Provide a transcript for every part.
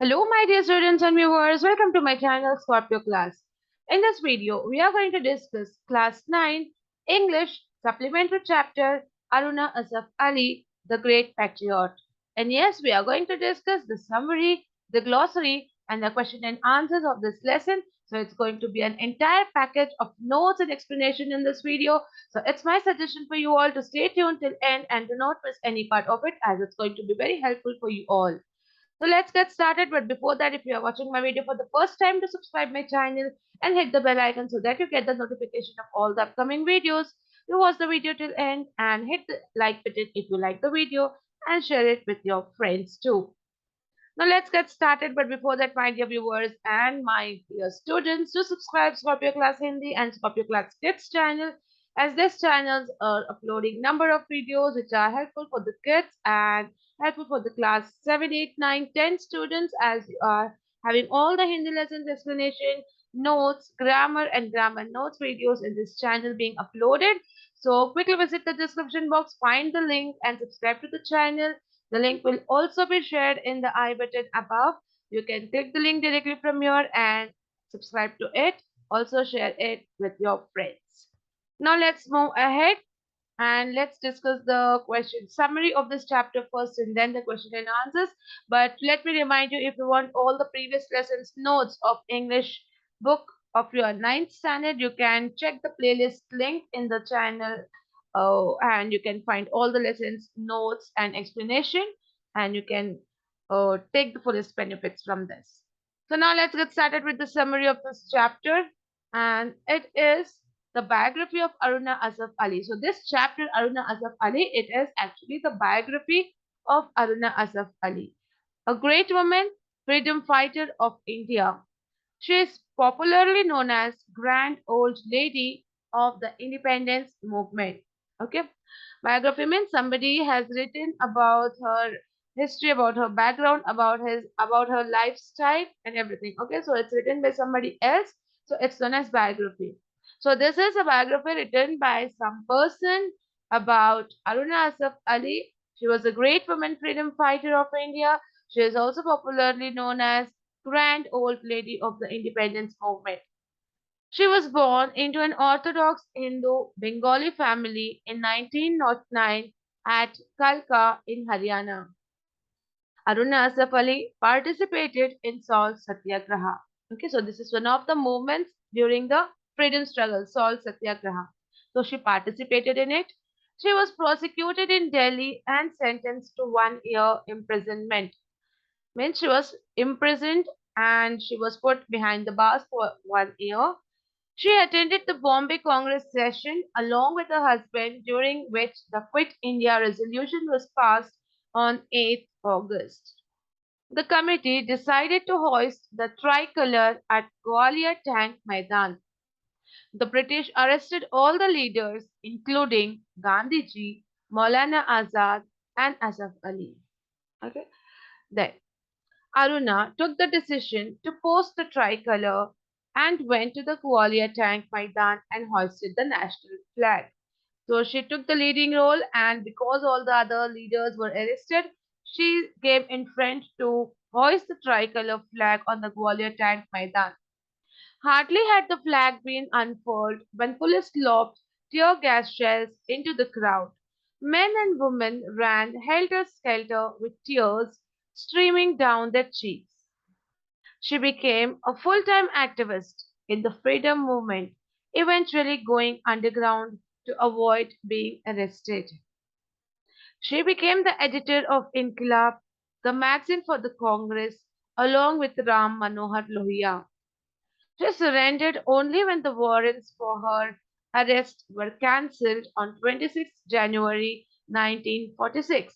Hello, my dear students and viewers. Welcome to my channel Scorpio Class. In this video, we are going to discuss Class 9 English Supplementary Chapter Aruna Asaf Ali, the Great Patriot. And yes, we are going to discuss the summary, the glossary, and the question and answers of this lesson. So it's going to be an entire package of notes and explanation in this video. So it's my suggestion for you all to stay tuned till end and do not miss any part of it, as it's going to be very helpful for you all. So let's get started. But before that, if you are watching my video for the first time, to subscribe my channel and hit the bell icon so that you get the notification of all the upcoming videos. You watch the video till end and hit the like button if you like the video and share it with your friends too. Now let's get started. But before that, my dear viewers and my dear students, do subscribe Scorpio Class Hindi and Scorpio Class Kids channel, as these channels are uploading number of videos which are helpful for the kids and helpful for the class 7, 8, 9, 10 students, as you are having all the Hindi lessons explanation, notes, grammar and grammar notes videos in this channel being uploaded. So quickly visit the description box, find the link and subscribe to the channel. The link will also be shared in the I button above. You can click the link directly from here and subscribe to it. Also share it with your friends. Now let's move ahead and let's discuss the question summary of this chapter first and then the question and answers. But let me remind you, if you want all the previous lessons notes of English book of your ninth standard, you can check the playlist link in the channel, and you can find all the lessons notes and explanation, and you can take the fullest benefits from this. So now let's get started with the summary of this chapter, and it is the biography of Aruna Asaf Ali. So this chapter, Aruna Asaf Ali, it is actually the biography of Aruna Asaf Ali, a great woman, freedom fighter of India. She is popularly known as Grand Old Lady of the Independence Movement. Okay, biography means somebody has written about her history, about her background, about her lifestyle and everything. Okay, so it's written by somebody else, so it's known as biography. So this is a biography written by some person about Aruna Asaf Ali. She was a great woman freedom fighter of India. She is also popularly known as Grand Old Lady of the Independence Movement. She was born into an Orthodox Hindu Bengali family in 1909 at Kalka in Haryana. Aruna Asaf Ali participated in Salt Satyagraha. Okay, so this is one of the movements during the freedom struggle, Salt Satyagraha. So she participated in it. She was prosecuted in Delhi and sentenced to 1 year imprisonment. Means she was imprisoned and she was put behind the bars for 1 year. She attended the Bombay Congress session along with her husband, during which the Quit India resolution was passed on 8th August. The committee decided to hoist the tricolour at Gwalior Tank Maidan. The British arrested all the leaders, including Gandhiji, Maulana Azad, and Asaf Ali. Okay. Then Aruna took the decision to post the tricolour and went to the Gwalior Tank Maidan and hoisted the national flag. So she took the leading role, and because all the other leaders were arrested, she came in front to hoist the tricolour flag on the Gwalior Tank Maidan. Hardly had the flag been unfurled when police lobbed tear gas shells into the crowd. Men and women ran helter skelter with tears streaming down their cheeks. She became a full time activist in the freedom movement, eventually going underground to avoid being arrested. She became the editor of Inkilab, the magazine for the Congress, along with Ram Manohar Lohia. She surrendered only when the warrants for her arrest were cancelled on 26 January 1946.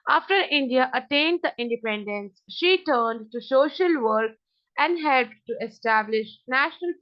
After India attained the independence, she turned to social work and helped to establish National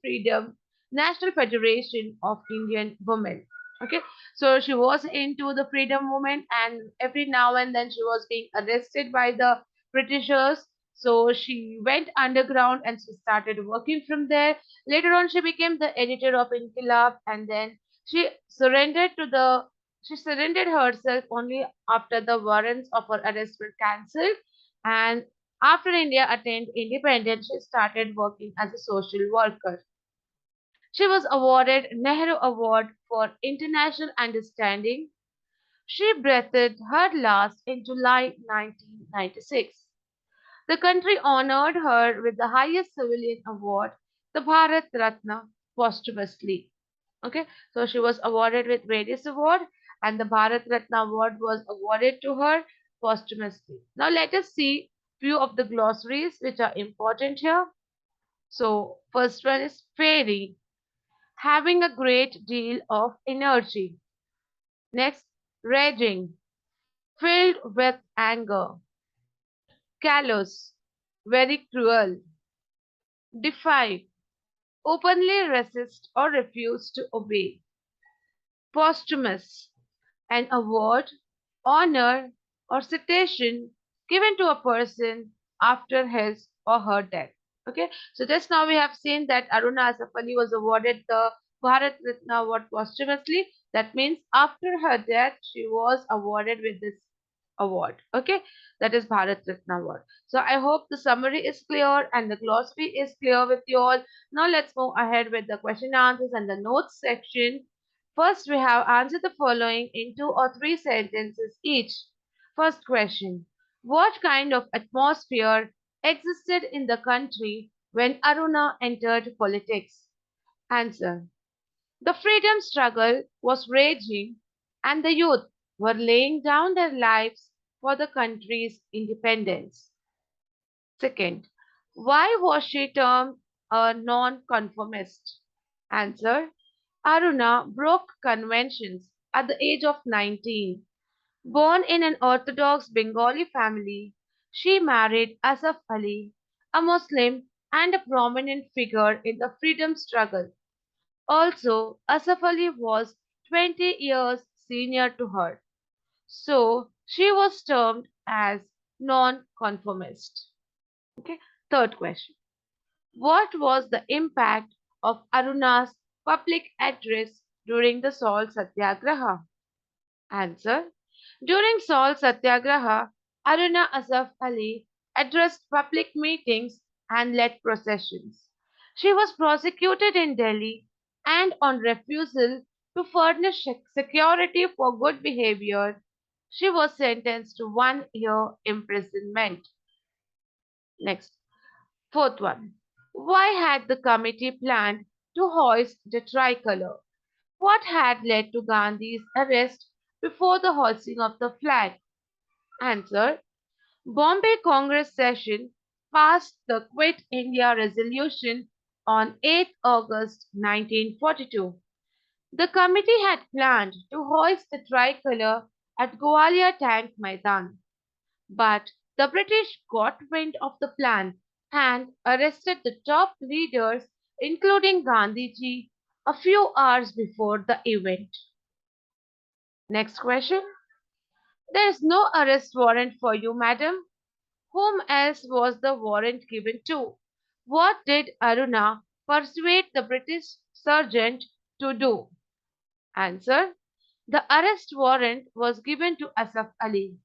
Federation of Indian Women. Okay, so she was into the freedom movement, and every now and then she was being arrested by the Britishers. So she went underground and she started working from there. Later on, she became the editor of Inkilab, and then she surrendered to the she surrendered herself only after the warrants of her arrest were cancelled, and After India attained independence, she started working as a social worker. She was awarded Nehru Award for International Understanding. She breathed her last in July 1996. The country honored her with the highest civilian award, the Bharat Ratna, posthumously. Okay, so she was awarded with various award, and the Bharat Ratna award was awarded to her posthumously. Now let us see few of the glossaries which are important here. So first one is fairy, having a great deal of energy. Next, raging, filled with anger. Callous, very cruel. Defy, openly resist or refuse to obey. Posthumous, an award, honor, or citation given to a person after his or her death. Okay, so just now we have seen that Aruna Asaf Ali was awarded the Bharat Ratna Award posthumously. That means after her death, she was awarded with this award. Okay, that is Bharat Ratna Award. So I hope the summary is clear and the glossary is clear with you all. Now let's move ahead with the question answers and the notes section. First, we have answered the following in 2 or 3 sentences each. First question: what kind of atmosphere existed in the country when Aruna entered politics? Answer: the freedom struggle was raging, and the youth were laying down their lives for the country's independence. Second, why was she termed a nonconformist? Answer: Aruna broke conventions at the age of 19. Born in an orthodox Bengali family, she married Asaf Ali, a Muslim and a prominent figure in the freedom struggle. Also, Asaf Ali was 20 years senior to her, so she was termed as non-conformist. Okay. Third question: what was the impact of Aruna's public address during the Salt Satyagraha? Answer: during Salt Satyagraha, Aruna Asaf Ali addressed public meetings and led processions. She was prosecuted in Delhi, and on refusal to furnish security for good behavior, she was sentenced to 1 year imprisonment. Next, fourth one. Why had the committee planned to hoist the tricolour? What had led to Gandhi's arrest before the hoisting of the flag? Answer: Bombay Congress session passed the Quit India resolution on 8 August 1942. The committee had planned to hoist the tricolour at Gwalior Tank Maidan, but the British got wind of the plan and arrested the top leaders, including Gandhiji, a few hours before the event. Next question. There is no arrest warrant for you, madam. Whom else was the warrant given to? What did Aruna persuade the British sergeant to do? Answer: the arrest warrant was given to Asaf Ali.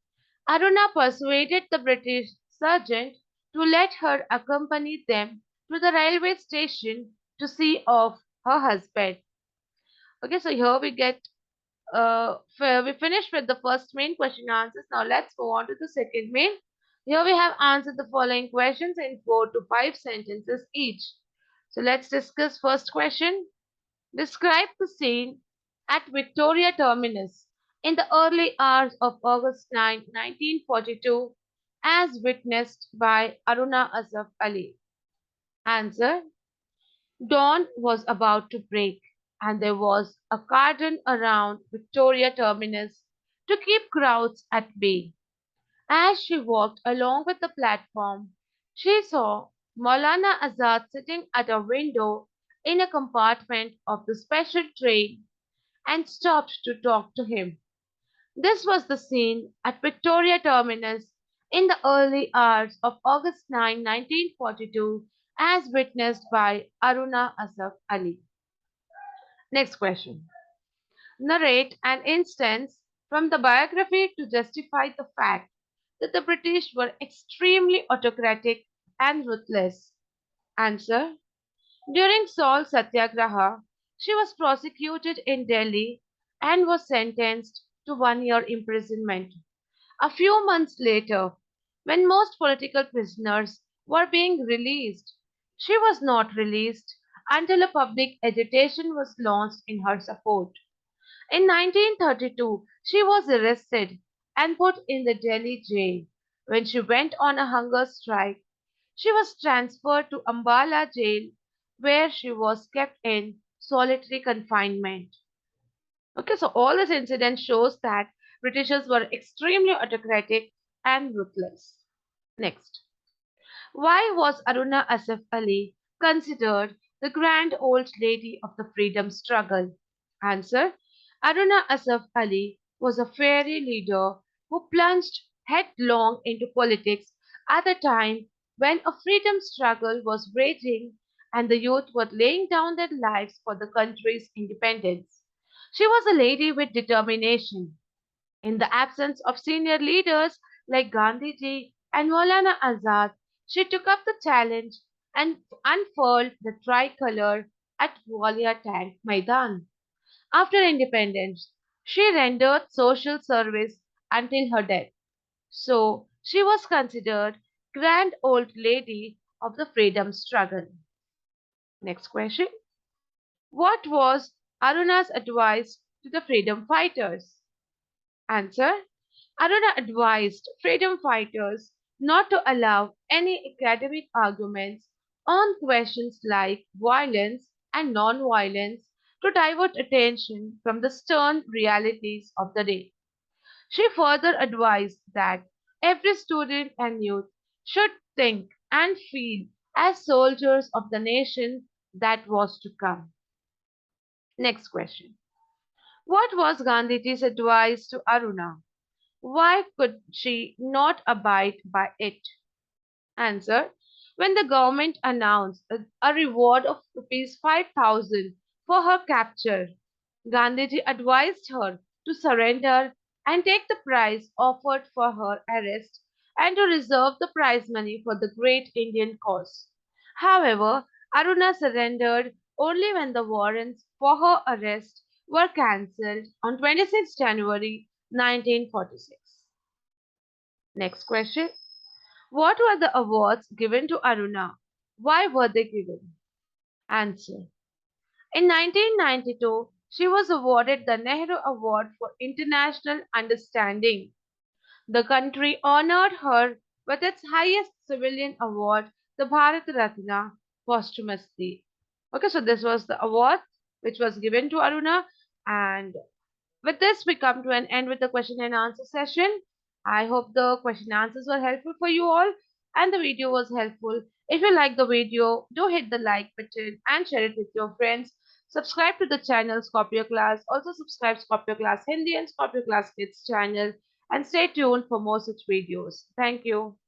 Aruna persuaded the British sergeant to let her accompany them to the railway station to see off her husband. Okay, so here we get we finished with the first main question answers. Now let's go on to the second main. Here we have answered the following questions in 4 to 5 sentences each. So let's discuss first question. Describe the scene at Victoria Terminus in the early hours of August 9, 1942, as witnessed by Aruna Asaf Ali. Answer: dawn was about to break, and there was a cordon around Victoria Terminus to keep crowds at bay. As she walked along with the platform, she saw Maulana Azad sitting at a window in a compartment of the special train and stopped to talk to him. This was the scene at Victoria Terminus in the early hours of August 9, 1942, as witnessed by Aruna Asaf Ali. Next question. Narrate an instance from the biography to justify the fact that the British were extremely autocratic and ruthless? Answer. During Salt Satyagraha, she was prosecuted in Delhi and was sentenced to 1 year imprisonment. A few months later, when most political prisoners were being released, she was not released until a public agitation was launched in her support. In 1932, she was arrested and put in the Delhi jail. When she went on a hunger strike, she was transferred to Ambala jail where she was kept in solitary confinement. Okay, so all this incident shows that Britishers were extremely autocratic and ruthless. Next, why was Aruna Asif Ali considered the grand old lady of the freedom struggle? Answer. Aruna Asif Ali was a fairy leader who plunged headlong into politics at a time when a freedom struggle was raging and the youth were laying down their lives for the country's independence. She was a lady with determination. In the absence of senior leaders like Gandhiji and Maulana Azad, she took up the challenge and unfurled the tricolour at Gwalior Tank Maidan. After independence, she rendered social service until her death. So, she was considered grand old lady of the freedom struggle. Next question. What was Aruna's advice to the freedom fighters? Answer. Aruna advised freedom fighters not to allow any academic arguments on questions like violence and non-violence to divert attention from the stern realities of the day. She further advised that every student and youth should think and feel as soldiers of the nation that was to come. Next question. What was Gandhiji's advice to Aruna? Why could she not abide by it? Answer. When the government announced a reward of rupees 5,000 for her capture, Gandhiji advised her to surrender and take the prize offered for her arrest and to reserve the prize money for the great Indian cause. However, Aruna surrendered only when the warrants for her arrest were cancelled on 26 January 1946. Next question. What were the awards given to Aruna? Why were they given? Answer. In 1992, she was awarded the Nehru Award for International Understanding. The country honored her with its highest civilian award, the Bharat Ratna, posthumously. Okay, so this was the award which was given to Aruna, and with this, we come to an end with the question and answer session. I hope the question and answers were helpful for you all and the video was helpful. If you like the video, do hit the like button and share it with your friends. Subscribe to the channel Scorpio Class. Also subscribe Scorpio Class Hindi and Scorpio Class Kids channel and stay tuned for more such videos. Thank you.